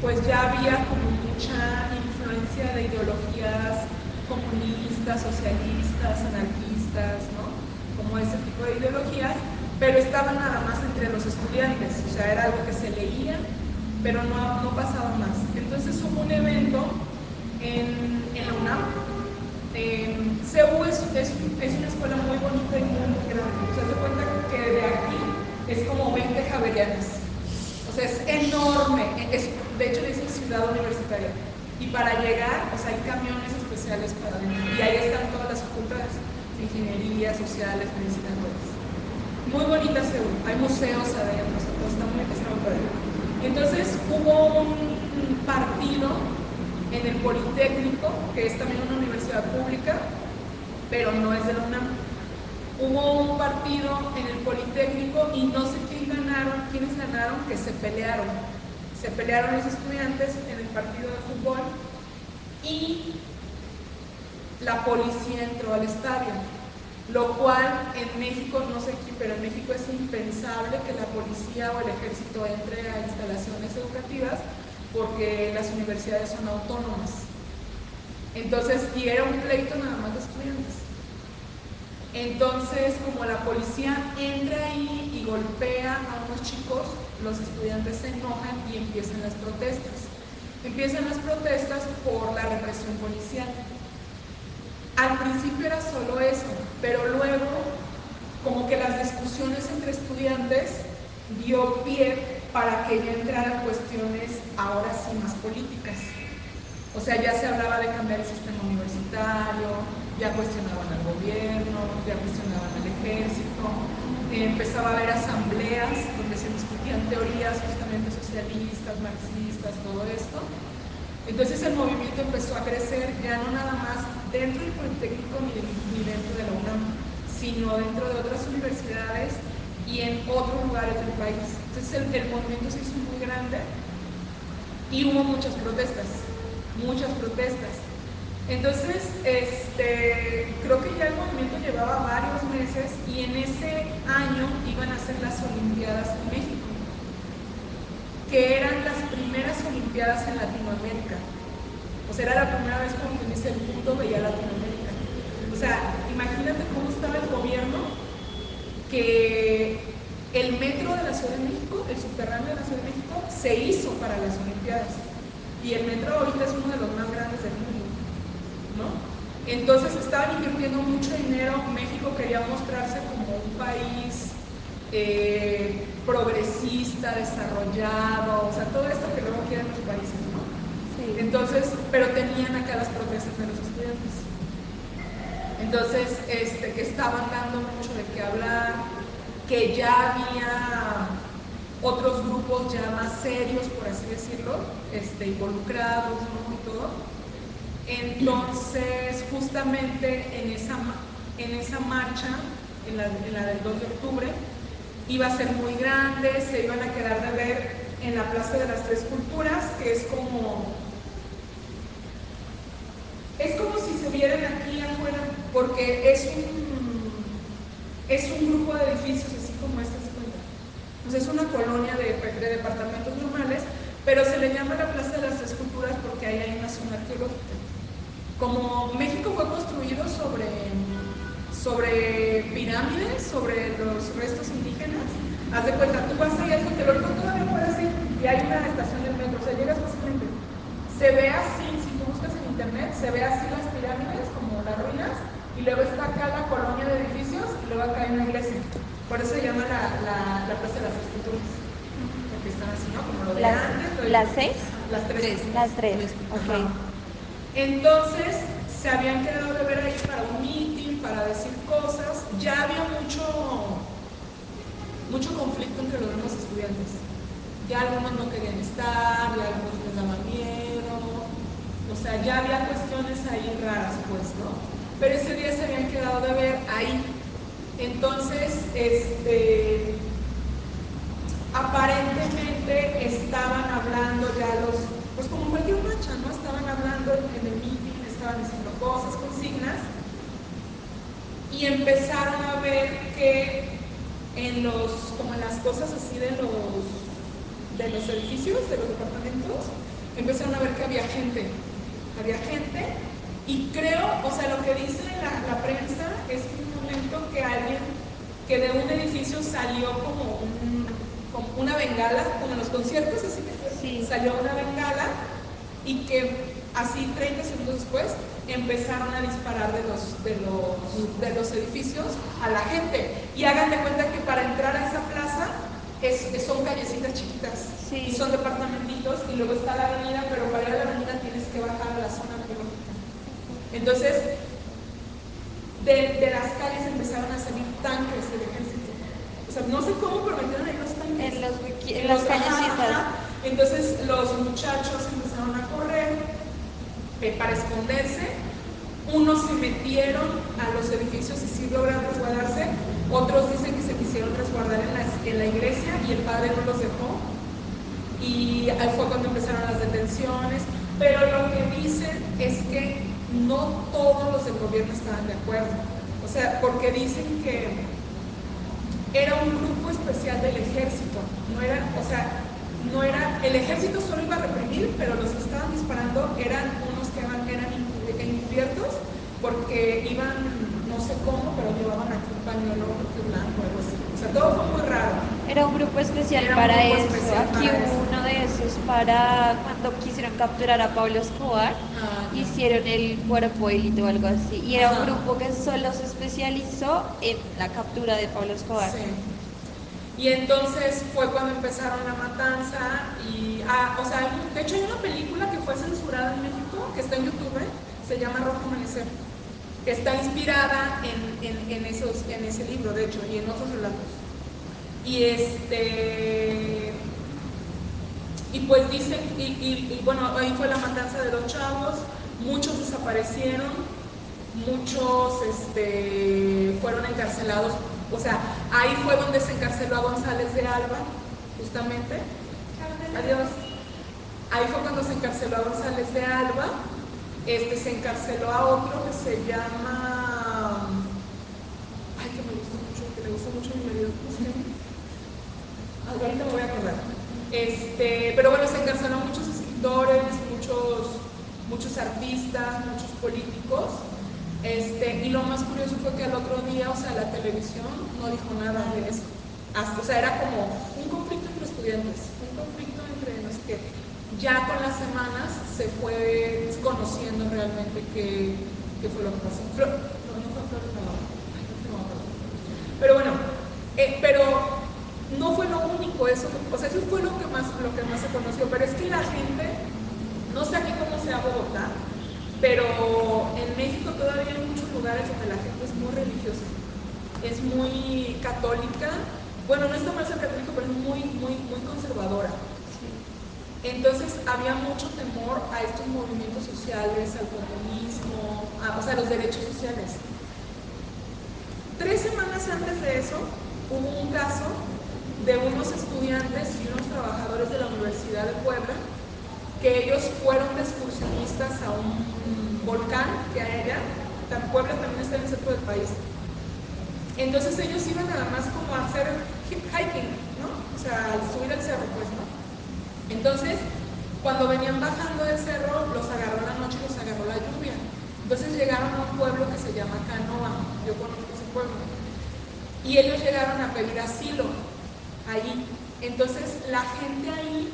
pues ya había como mucha influencia de ideologías comunistas, socialistas, anarquistas, ¿no? Como ese tipo de ideologías, pero estaban nada más entre los estudiantes, o sea, era algo que se leía, pero no pasaba más. Entonces hubo un evento en la UNAM. CEU es una escuela muy bonita y muy grande. O sea, se cuenta que de aquí es como 20 javerianas. O sea, es enorme. De hecho, dice ciudad universitaria. Y para llegar, o sea, hay camiones especiales para venir. Y ahí están todas las facultades: ingeniería, sociales, medicina, todas. Muy bonita CEU. Hay museos adentro, está muy padre. Entonces hubo un partido en el Politécnico, que es también una universidad pública, pero no es de la UNAM. Hubo un partido en el Politécnico y no sé quiénes ganaron, que se pelearon. Se pelearon los estudiantes en el partido de fútbol y la policía entró al estadio. Lo cual en México, no sé aquí, pero en México es impensable que la policía o el ejército entre a instalaciones educativas porque las universidades son autónomas. Entonces, y era un pleito nada más de estudiantes. Entonces, como la policía entra ahí y golpea a unos chicos, los estudiantes se enojan y empiezan las protestas. Empiezan las protestas por la represión policial. Al principio era solo eso, pero luego, como que las discusiones entre estudiantes dio pie para que ya entraran cuestiones ahora sí más políticas. O sea, ya se hablaba de cambiar el sistema universitario, ya cuestionaban al gobierno, ya cuestionaban al ejército, empezaba a haber asambleas donde se discutían teorías justamente socialistas, marxistas, todo esto. Entonces el movimiento empezó a crecer ya no nada más dentro del Politécnico ni dentro de la UNAM, sino dentro de otras universidades y en otros lugares del país. Entonces el movimiento se hizo muy grande y hubo muchas protestas. Entonces, creo que ya el movimiento llevaba varios meses y en ese año iban a ser las Olimpiadas en México, que eran las primeras Olimpiadas en Latinoamérica. O sea, era la primera vez como que en ese punto veía Latinoamérica. O sea, imagínate cómo estaba el gobierno, que el metro de la Ciudad de México, el subterráneo de la Ciudad de México, se hizo para las Olimpiadas. Y el metro ahorita es uno de los más grandes del mundo, ¿no? Entonces estaban invirtiendo mucho dinero. México quería mostrarse como un país progresista, desarrollado, o sea, todo esto que luego quieren los países, ¿no? Sí. Entonces, pero tenían acá las protestas de los estudiantes. Entonces, que estaban dando mucho de qué hablar, que ya había otros grupos ya más serios, por así decirlo, involucrados, ¿no? Y todo. Entonces, justamente en esa marcha, en la del 2 de octubre, iba a ser muy grande, se iban a quedar de ver en la Plaza de las Tres Culturas, que es como si se vieran aquí afuera, porque es un grupo de edificios así como esta. Pues es una colonia de departamentos normales, pero se le llama la Plaza de las Tres Culturas porque ahí hay una zona arqueológica. Como México fue construido sobre pirámides, sobre los restos indígenas, haz de cuenta, tú vas ahí al Tlatelolco, todavía puedes ir, y hay una estación del metro, o sea, llegas fácilmente. Se ve así, si tú buscas en internet, se ve así las pirámides, como las ruinas, y luego está acá la colonia de edificios, y luego acá hay una iglesia. Por eso se llama la Plaza de las Tres Culturas. Porque están así, ¿no? Como lo de antes. ¿Las 6? Las 3. Las 3, ok. Entonces, se habían quedado de ver ahí para un meeting, para decir cosas. Ya había mucho conflicto entre los mismos estudiantes. Ya algunos no querían estar, ya algunos les daban miedo. O sea, ya había cuestiones ahí raras, pues, ¿no? Pero ese día se habían quedado de ver ahí. Entonces, aparentemente estaban hablando ya pues como cualquier marcha, ¿no? Estaban hablando en el meeting, estaban diciendo cosas, consignas, y empezaron a ver que como en las cosas así de los edificios, de los departamentos, empezaron a ver que había gente, y creo, o sea, lo que dice la prensa es que en un momento que alguien, que de un edificio salió como una bengala, como en los conciertos, así que sí, salió una bengala, y que así 30 segundos después empezaron a disparar de los edificios a la gente. Y hagan de cuenta que para entrar a esa plaza son callecitas chiquitas, sí, y son departamentitos, y luego está la avenida, pero para ir a la avenida tienes que bajar a la zona arqueológica. Entonces, de las calles empezaron a salir tanques del ejército. O sea, no sé cómo, pero metieron ahí los tanques. En las callecitas. Entonces, los muchachos empezaron a correr para esconderse. Unos se metieron a los edificios y sí lograron resguardarse. Otros dicen que se quisieron resguardar en la iglesia y el padre no los dejó. Y ahí fue cuando empezaron las detenciones. Pero lo que dicen es que no todos los del gobierno estaban de acuerdo. O sea, porque dicen que era un grupo especial del ejército. No era, el ejército solo iba a reprimir, pero los que estaban disparando eran unos que eran encubiertos, porque iban, no sé cómo, pero llevaban aquí un pañuelo blanco, algo así. O sea, todo fue muy raro. Era un grupo especial para eso. Aquí hubo uno de esos para cuando quisieron capturar a Pablo Escobar, hicieron el cuerpo élite o algo así. Y era un grupo que solo se especializó en la captura de Pablo Escobar. Sí. Y entonces fue cuando empezaron la matanza y, o sea, de hecho hay una película que fue censurada en México, que está en YouTube, se llama Rojo Amanecer, que está inspirada en ese libro, de hecho, y en otros relatos. Y pues dicen, y bueno, ahí fue la matanza de los chavos, muchos desaparecieron, muchos fueron encarcelados. O sea, ahí fue donde se encarceló a González de Alba, justamente. Adiós. Ahí fue cuando se encarceló a González de Alba. Se encarceló a otro que se llama... Ay, que me gusta mucho, que le gusta mucho mi marido. ¿Cómo se llama? Ahorita me voy a acordar. Pero bueno, se encarceló a muchos escritores, muchos artistas, muchos políticos. Y lo más curioso fue que al otro día, o sea, la televisión no dijo nada de eso. O sea, era como un conflicto entre estudiantes, un conflicto entre los que ya con las semanas se fue conociendo realmente qué fue lo que pasó. Pero bueno, pero no fue lo único eso, o sea, eso fue lo que más se conoció, pero es que la gente, no sé aquí cómo sea Bogotá, pero en México todavía hay muchos lugares donde la gente es muy religiosa, es muy católica. Bueno, no está mal ser católico, pero es muy conservadora. Entonces había mucho temor a estos movimientos sociales, al comunismo, o sea, a los derechos sociales. 3 semanas antes de eso, hubo un caso de unos estudiantes y unos trabajadores de la Universidad de Puebla, que ellos fueron de excursionistas a un volcán que hay allá. Puebla también está en el centro del país. Entonces ellos iban nada más como a hacer hiking, ¿no? O sea, subir al cerro, pues, ¿no? Entonces, cuando venían bajando del cerro, los agarró la noche y los agarró la lluvia. Entonces llegaron a un pueblo que se llama Canoa, yo conozco ese pueblo, y ellos llegaron a pedir asilo ahí. Entonces la gente ahí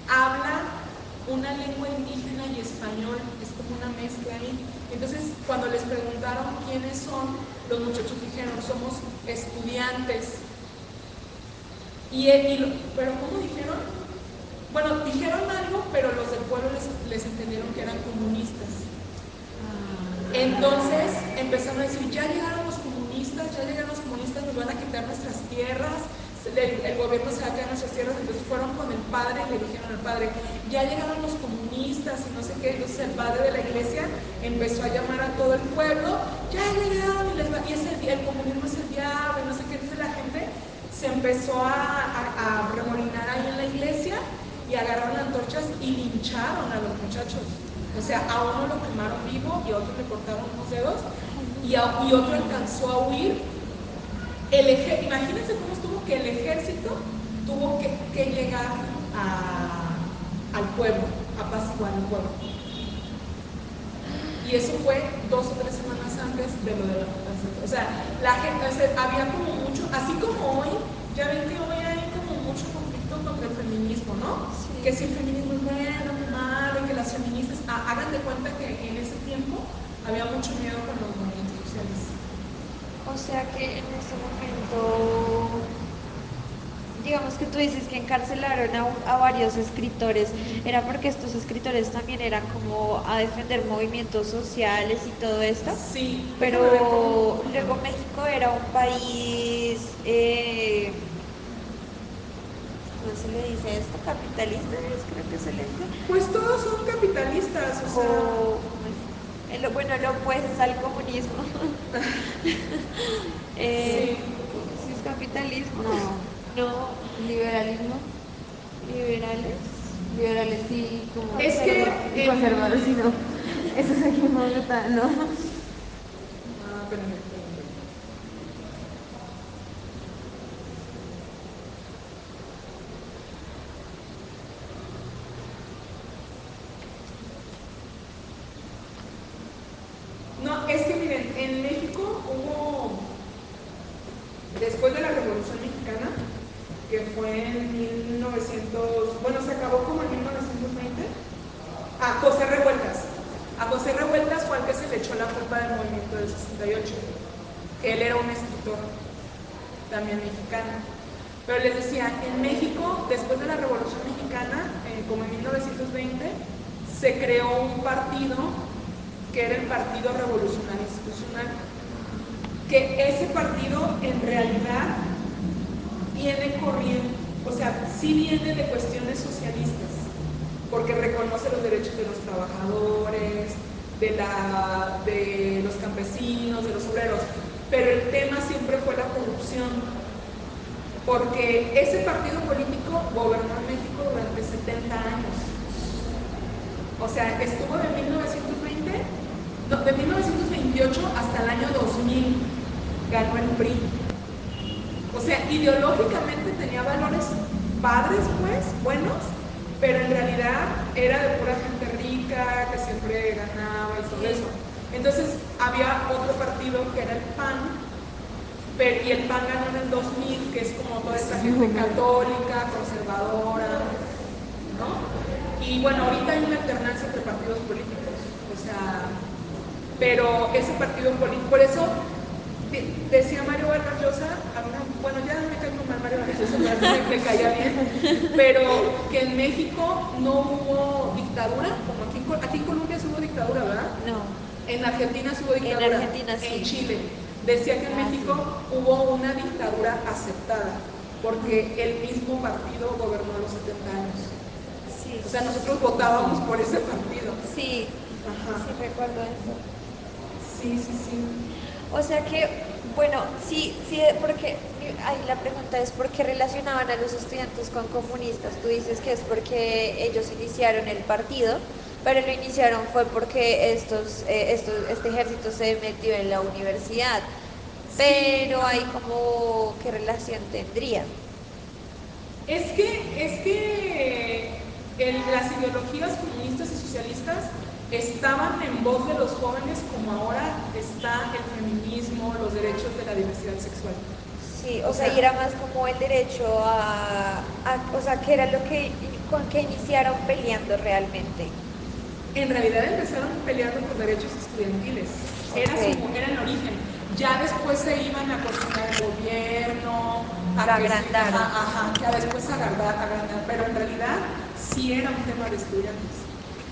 habla una lengua indígena y español, es como una mezcla ahí. Entonces cuando les preguntaron quiénes son, los muchachos dijeron, somos estudiantes. ¿Pero cómo dijeron? Bueno, dijeron algo, pero los del pueblo les entendieron que eran comunistas. Entonces empezaron a decir, ya llegaron los comunistas, nos van a quitar nuestras tierras, el gobierno se va a quedar nuestras tierras. Entonces fueron con el padre y le dijeron al padre, ya llegaron los comunistas y no sé qué. Entonces el padre de la iglesia empezó a llamar a todo el pueblo, ya llegaron, y el comunismo es el diablo, y no sé qué. Entonces la gente se empezó a remolinar ahí en la iglesia y agarraron antorchas y lincharon a los muchachos. O sea, a uno lo quemaron vivo y a otro le cortaron unos dedos y otro alcanzó a huir. Imagínense cómo estuvo que el ejército tuvo que llegar al pueblo. apaciguar el pueblo. Y eso fue 2 o 3 semanas antes de lo de la matanza. O sea, la gente, o sea, había como mucho, así como hoy, ya ven que hoy hay como mucho conflicto contra el feminismo, ¿no? Sí. Que si el feminismo es bueno, que malo, y que las feministas, hagan de cuenta que en ese tiempo había mucho miedo con los movimientos sociales. O sea que en ese momento, digamos que tú dices que encarcelaron a varios escritores, era porque estos escritores también eran como a defender movimientos sociales y todo esto. Sí, pero luego México era un país, ¿cómo se le dice esto? ¿Capitalista? Creo que se le dice. Pues todos son capitalistas, o sea. Bueno, lo opuesto al comunismo. Sí. ¿Sí es capitalismo? No. Liberalismo. ¿Liberales? Liberales sí, como es que conservadores sí, no. Eso es aquí en Bogotá, ¿no? Espérame. No, es que miren, en México hubo, después de la Revolución Mexicana, que fue en 1900, bueno, se acabó como en 1920, a José Revueltas. A José Revueltas fue al que se le echó la culpa del movimiento del 68, que él era un escritor también mexicano. Pero les decía, en México, después de la Revolución Mexicana, como en 1920, se creó un partido que era el Partido Revolucionario Institucional, que ese partido en realidad viene corriendo, o sea, sí viene de cuestiones socialistas, porque reconoce los derechos de los trabajadores, de los campesinos, de los obreros, pero el tema siempre fue la corrupción, porque ese partido político gobernó en México durante 70 años. O sea, estuvo de 1928 hasta el año 2000, ganó el PRI. O sea, ideológicamente tenía valores padres, pues, buenos, pero en realidad era de pura gente rica, que siempre ganaba y todo eso. Entonces, había otro partido que era el PAN, y el PAN ganó en el 2000, que es como toda esta gente católica, conservadora, ¿no? Y bueno, ahorita hay una alternancia entre partidos políticos, o sea, pero ese partido político, por eso decía Mario Vargas Llosa, bueno, ya me cae mal Mario Vargas Llosa, me caía bien, pero que en México no hubo dictadura, como aquí en Colombia sí hubo dictadura, ¿verdad? No. En Argentina sí hubo dictadura. En Argentina sí. En Chile. Decía que en México hubo una dictadura aceptada, porque el mismo partido gobernó los 70 años. Sí. O sea, nosotros votábamos por ese partido. Sí. Ajá. Sí, recuerdo eso. Sí. O sea que, bueno, sí, porque ahí la pregunta es ¿por qué relacionaban a los estudiantes con comunistas? Tú dices que es porque ellos iniciaron el partido, pero lo iniciaron fue porque este ejército se metió en la universidad. Pero ahí como, ¿qué relación tendría? Es que las ideologías comunistas y socialistas estaban en voz de los jóvenes como ahora está el feminismo, los derechos de la diversidad sexual. Sí, o sea, y era más como el derecho o sea, que era con que iniciaron peleando realmente. En realidad empezaron peleando por derechos estudiantiles, era el origen. Ya después se iban a cuestionar el gobierno, a agrandar. Ya después a agrandar, pero en realidad sí era un tema de estudiantes.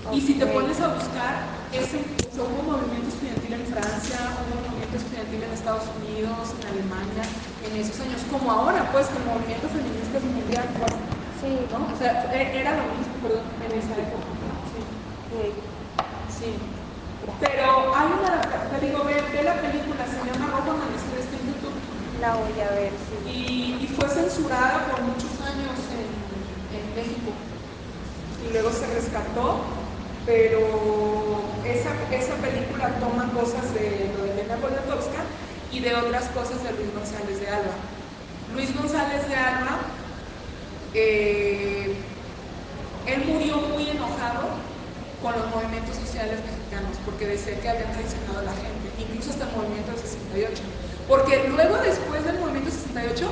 Okay. Y si te pones a buscar, hubo movimiento estudiantil en Francia, hubo movimiento estudiantil en Estados Unidos, en Alemania, en esos años, como ahora, pues, que el movimiento feminista es mundial, pues, sí, ¿no? O sea, era lo mismo, perdón, en esa época. Sí. Pero hay te digo, ve la película, se llama Rojo Amanecer, está en YouTube. La voy a ver, sí. Y fue censurada por muchos años en México. Y luego se rescató, pero esa película toma cosas de lo de Elena Poniatowska y de otras cosas de Luis González de Alba. Luis González de Alba, él murió muy enojado pasado con los movimientos sociales mexicanos, porque decía que habían traicionado a la gente, incluso hasta el movimiento del 68. Porque luego, después del movimiento 68,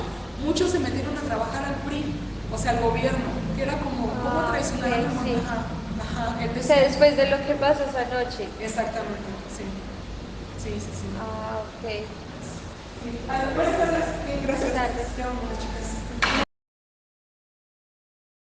muchos se metieron a trabajar al PRI, o sea, al gobierno, que era como, ¿cómo traicionar al sí. movimiento? O sea, después de lo que pasó esa noche. Exactamente, sí. Sí, sí, sí. Ah, ok. Sí. Buenas tardes. Gracias. Buenas tardes. Te amo mucho, chicas.